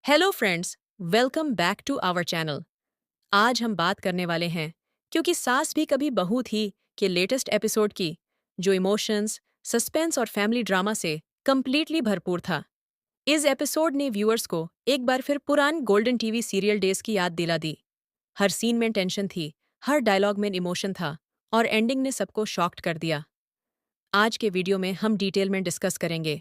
Hello friends, welcome back to our channel. आज हम बात करने वाले हैं क्योंकि सास भी कभी बहू थी के लेटेस्ट एपिसोड की, जो इमोशंस, सस्पेंस और फैमिली ड्रामा से कंप्लीटली भरपूर था। इस एपिसोड ने व्यूअर्स को एक बार फिर पुरानी गोल्डन टीवी सीरियल डेज की याद दिला दी। हर सीन में टेंशन थी, हर डायलॉग में इमोशन था और एंडिंग ने सबको शॉक्ड कर दिया। आज के वीडियो में हम डिटेल में डिस्कस करेंगे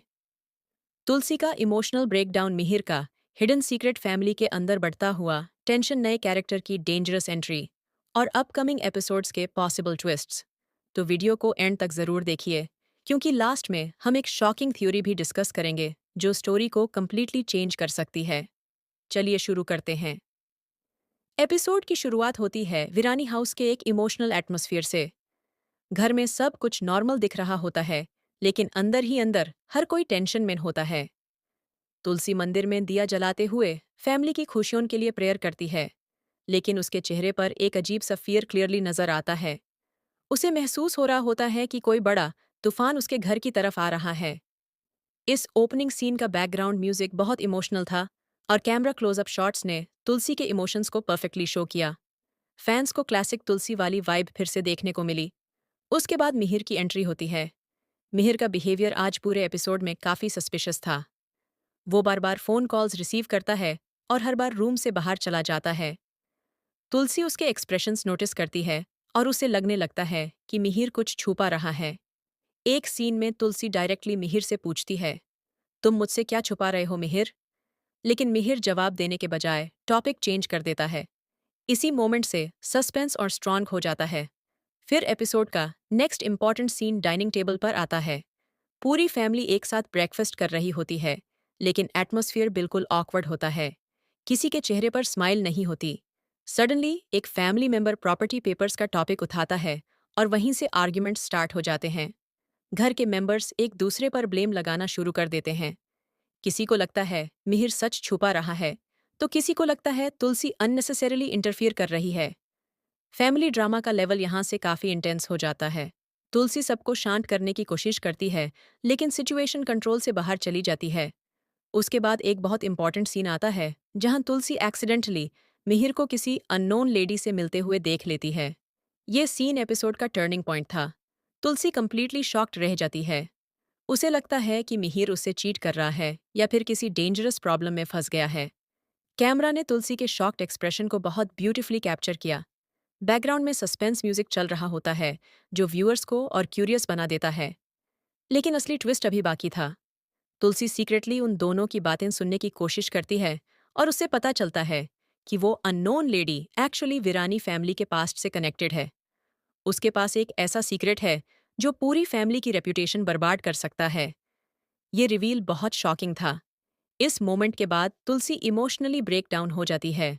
तुलसी का इमोशनल ब्रेकडाउन, मिहिर का हिडन सीक्रेट, फैमिली के अंदर बढ़ता हुआ टेंशन, नए कैरेक्टर की डेंजरस एंट्री और अपकमिंग एपिसोड्स के पॉसिबल ट्विस्ट्स। तो वीडियो को एंड तक ज़रूर देखिए क्योंकि लास्ट में हम एक शॉकिंग थ्योरी भी डिस्कस करेंगे जो स्टोरी को कम्प्लीटली चेंज कर सकती है। चलिए शुरू करते हैं। एपिसोड की शुरुआत होती है वीरानी हाउस के एक इमोशनल एटमॉस्फेयर से। घर में सब कुछ नॉर्मल दिख रहा होता है, लेकिन अंदर ही अंदर हर कोई टेंशन में होता है। तुलसी मंदिर में दिया जलाते हुए फैमिली की खुशियों के लिए प्रेयर करती है, लेकिन उसके चेहरे पर एक अजीब सा फियर क्लियरली नजर आता है। उसे महसूस हो रहा होता है कि कोई बड़ा तूफान उसके घर की तरफ आ रहा है। इस ओपनिंग सीन का बैकग्राउंड म्यूजिक बहुत इमोशनल था और कैमरा क्लोजअप शॉट्स ने तुलसी के इमोशंस को परफेक्टली शो किया। फैंस को क्लासिक तुलसी वाली वाइब फिर से देखने को मिली। उसके बाद मिहिर की एंट्री होती है। मिहिर का बिहेवियर आज पूरे एपिसोड में काफी सस्पिशियस था। वो बार बार फोन कॉल्स रिसीव करता है और हर बार रूम से बाहर चला जाता है। तुलसी उसके एक्सप्रेशंस नोटिस करती है और उसे लगने लगता है कि मिहिर कुछ छुपा रहा है। एक सीन में तुलसी डायरेक्टली मिहिर से पूछती है, तुम मुझसे क्या छुपा रहे हो मिहिर? लेकिन मिहिर जवाब देने के बजाय टॉपिक चेंज कर देता है। इसी मोमेंट से सस्पेंस और स्ट्रांग हो जाता है। फिर एपिसोड का next important scene dining table पर आता है। पूरी फैमिली एक साथ ब्रेकफास्ट कर रही होती है, लेकिन एटमॉस्फेयर बिल्कुल ऑकवर्ड होता है। किसी के चेहरे पर स्माइल नहीं होती। सडनली एक फैमिली मेंबर प्रॉपर्टी पेपर्स का टॉपिक उठाता है और वहीं से आर्ग्यूमेंट स्टार्ट हो जाते हैं। घर के मेंबर्स एक दूसरे पर ब्लेम लगाना शुरू कर देते हैं। किसी को लगता है मिहिर सच छुपा रहा है, तो किसी को लगता है तुलसी अननेसेसरीली इंटरफियर कर रही है। फैमिली ड्रामा का लेवल यहाँ से काफी इंटेंस हो जाता है। तुलसी सबको शांत करने की कोशिश करती है, लेकिन सिचुएशन कंट्रोल से बाहर चली जाती है। उसके बाद एक बहुत इंपॉर्टेंट सीन आता है जहां तुलसी एक्सीडेंटली मिहिर को किसी अननोन लेडी से मिलते हुए देख लेती है। ये सीन एपिसोड का टर्निंग पॉइंट था। तुलसी कंप्लीटली शॉक्ड रह जाती है। उसे लगता है कि मिहिर उससे चीट कर रहा है या फिर किसी डेंजरस प्रॉब्लम में फंस गया है। कैमरा ने तुलसी के शॉक्ड एक्सप्रेशन को बहुत ब्यूटीफुली कैप्चर किया। बैकग्राउंड में सस्पेंस म्यूजिक चल रहा होता है, जो व्यूअर्स को और क्यूरियस बना देता है। लेकिन असली ट्विस्ट अभी बाकी था। तुलसी सीक्रेटली उन दोनों की बातें सुनने की कोशिश करती है और उससे पता चलता है कि वो अननोन लेडी एक्चुअली वीरानी फैमिली के पास्ट से कनेक्टेड है। उसके पास एक ऐसा सीक्रेट है जो पूरी फैमिली की रेप्यूटेशन बर्बाद कर सकता है। ये रिवील बहुत शॉकिंग था। इस मोमेंट के बाद तुलसी इमोशनली ब्रेक डाउन हो जाती है।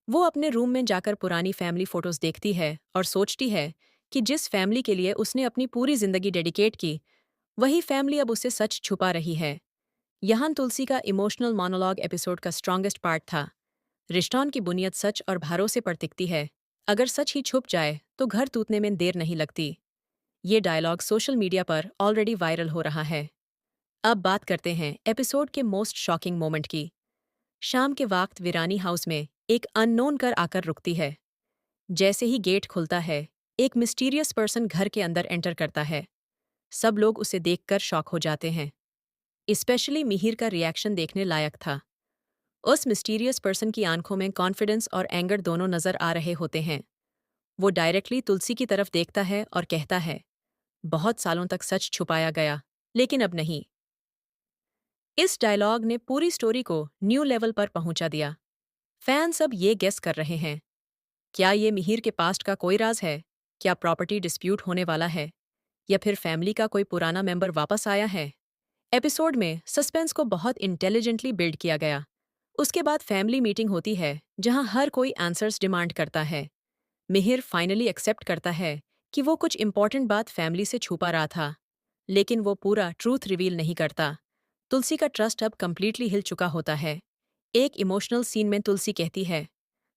वो अपने रूम में जाकर पुरानी फैमिली फोटोज देखती है और सोचती है कि जिस फैमिली के लिए उसने अपनी पूरी जिंदगी डेडिकेट की, वही फैमिली अब उससे सच छुपा रही है। यहाँ तुलसी का इमोशनल मोनोलॉग एपिसोड का स्ट्रॉन्गेस्ट पार्ट था। रिश्तों की बुनियाद सच और भरोसे पर टिकती है। अगर सच ही छुप जाए तो घर टूटने में देर नहीं लगती। ये डायलॉग सोशल मीडिया पर ऑलरेडी वायरल हो रहा है। अब बात करते हैं एपिसोड के मोस्ट शॉकिंग मोमेंट की। शाम के वक्त वीरानी हाउस में एक अननोन कर आकर रुकती है। जैसे ही गेट खुलता है, एक मिस्टीरियस पर्सन घर के अंदर एंटर करता है। सब लोग उसे देखकर शॉक हो जाते हैं। स्पेशली मिहिर का रिएक्शन देखने लायक था। उस मिस्टीरियस पर्सन की आंखों में कॉन्फिडेंस और एंगर दोनों नजर आ रहे होते हैं। वो डायरेक्टली तुलसी की तरफ देखता है और कहता है, बहुत सालों तक सच छुपाया गया, लेकिन अब नहीं। इस डायलॉग ने पूरी स्टोरी को न्यू लेवल पर पहुंचा दिया। फैंस अब ये गेस कर रहे हैं, क्या ये मिहिर के पास्ट का कोई राज है? क्या प्रॉपर्टी डिस्प्यूट होने वाला है? या फिर फैमिली का कोई पुराना मेंबर वापस आया है? एपिसोड में सस्पेंस को बहुत इंटेलिजेंटली बिल्ड किया गया। उसके बाद फैमिली मीटिंग होती है जहां हर कोई आंसर्स डिमांड करता है। मिहिर फाइनली एक्सेप्ट करता है कि वो कुछ इंपॉर्टेंट बात फैमिली से छुपा रहा था, लेकिन वो पूरा ट्रूथ रिवील नहीं करता। तुलसी का ट्रस्ट अब कंप्लीटली हिल चुका होता है। एक इमोशनल सीन में तुलसी कहती है,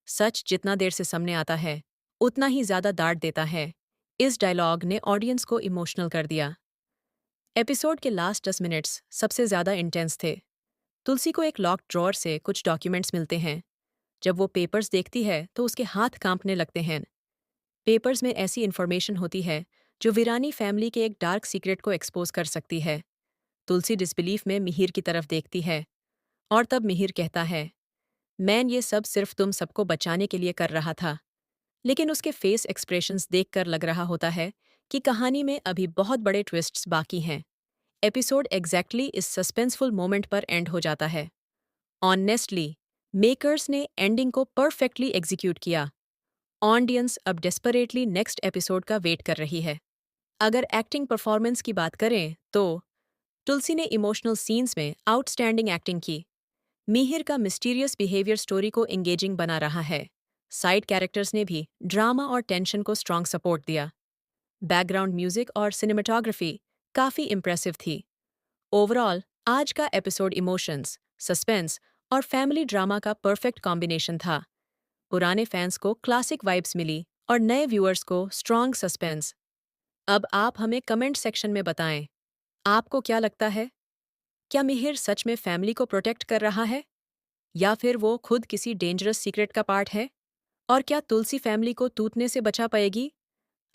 सच जितना देर से सामने आता है, उतना ही ज्यादा डांट देता है। इस डायलॉग ने ऑडियंस को इमोशनल कर दिया। एपिसोड के लास्ट 10 मिनट्स सबसे ज्यादा इंटेंस थे। तुलसी को एक लॉक्ड ड्रॉअर से कुछ डॉक्यूमेंट्स मिलते हैं। जब वो पेपर्स देखती है तो उसके हाथ कांपने लगते हैं। पेपर्स में ऐसी इन्फॉर्मेशन होती है जो वीरानी फैमिली के एक डार्क सीक्रेट को एक्सपोज कर सकती है। तुलसी डिसबिलीफ में मिहिर की तरफ देखती है और तब मिहिर कहता है, मैन ये सब सिर्फ तुम सबको बचाने के लिए कर रहा था। लेकिन उसके फेस एक्सप्रेशंस देखकर लग रहा होता है कि कहानी में अभी बहुत बड़े ट्विस्ट्स बाकी हैं। एपिसोड एग्जैक्टली इस सस्पेंसफुल मोमेंट पर एंड हो जाता है। ऑनेस्टली, मेकर्स ने एंडिंग को परफेक्टली एग्जीक्यूट किया। ऑडियंस अब डेस्परेटली नेक्स्ट एपिसोड का वेट कर रही है। अगर एक्टिंग परफॉर्मेंस की बात करें तो तुलसी ने इमोशनल सीन्स में आउटस्टैंडिंग एक्टिंग की। मिहिर का मिस्टीरियस बिहेवियर स्टोरी को एंगेजिंग बना रहा है। साइड कैरेक्टर्स ने भी ड्रामा और टेंशन को स्ट्रॉन्ग सपोर्ट दिया। बैकग्राउंड म्यूजिक और सिनेमेटोग्राफी काफ़ी इम्प्रेसिव थी। ओवरऑल आज का एपिसोड इमोशंस, सस्पेंस और फैमिली ड्रामा का परफेक्ट कॉम्बिनेशन था। पुराने फैंस को क्लासिक वाइब्स मिली और नए व्यूअर्स को स्ट्रॉन्ग सस्पेंस। अब आप हमें कमेंट सेक्शन में बताएं, आपको क्या लगता है? क्या मिहिर सच में फैमिली को प्रोटेक्ट कर रहा है या फिर वो खुद किसी डेंजरस सीक्रेट का पार्ट है? और क्या तुलसी फैमिली को टूटने से बचा पाएगी?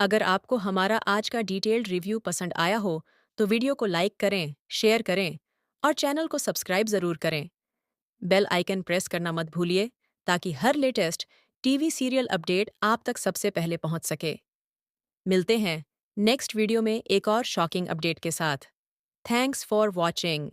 अगर आपको हमारा आज का डिटेल्ड रिव्यू पसंद आया हो तो वीडियो को लाइक करें, शेयर करें और चैनल को सब्सक्राइब ज़रूर करें। बेल आइकन प्रेस करना मत भूलिए ताकि हर लेटेस्ट टीवी सीरियल अपडेट आप तक सबसे पहले पहुंच सके। मिलते हैं नेक्स्ट वीडियो में एक और शॉकिंग अपडेट के साथ। Thanks for watching.